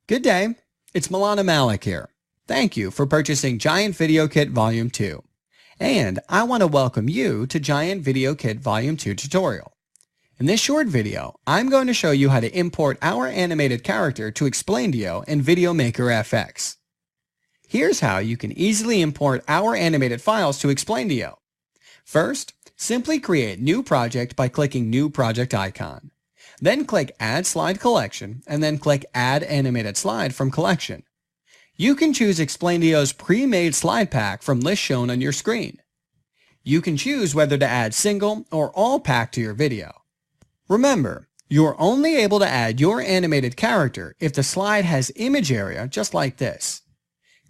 Good day, it's Milana Malik here. Thank you for purchasing Giant Video Kit Volume 2. And I want to welcome you to Giant Video Kit Volume 2 tutorial. In this short video, I'm going to show you how to import our animated character to Explaindio in Video Maker FX. Here's how you can easily import our animated files to Explaindio. First, simply create New Project by clicking New Project icon. Then click Add Slide Collection and then click Add Animated Slide from Collection. You can choose Explaindio's pre-made slide pack from list shown on your screen. You can choose whether to add single or all pack to your video. Remember, you're only able to add your animated character if the slide has image area just like this.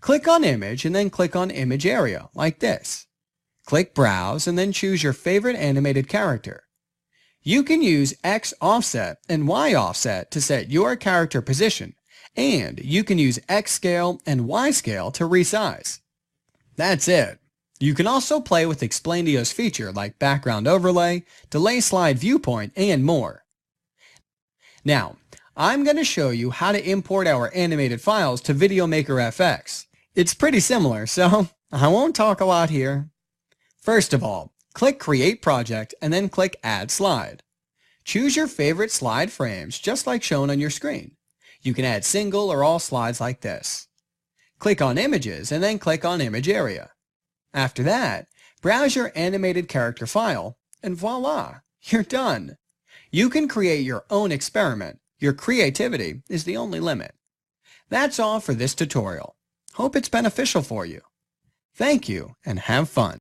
Click on Image and then click on Image Area like this. Click Browse and then choose your favorite animated character. You can use X offset and Y offset to set your character position, and you can use X scale and Y scale to resize. That's it. You can also play with Explaindio's feature like background overlay, delay slide viewpoint, and more. Now, I'm going to show you how to import our animated files to Video Maker FX. It's pretty similar, so I won't talk a lot here. First of all, click Create Project and then click Add Slide. Choose your favorite slide frames just like shown on your screen. You can add single or all slides like this. Click on Images and then click on Image Area. After that, browse your animated character file and voila, you're done. You can create your own experiment. Your creativity is the only limit. That's all for this tutorial. Hope it's beneficial for you. Thank you and have fun.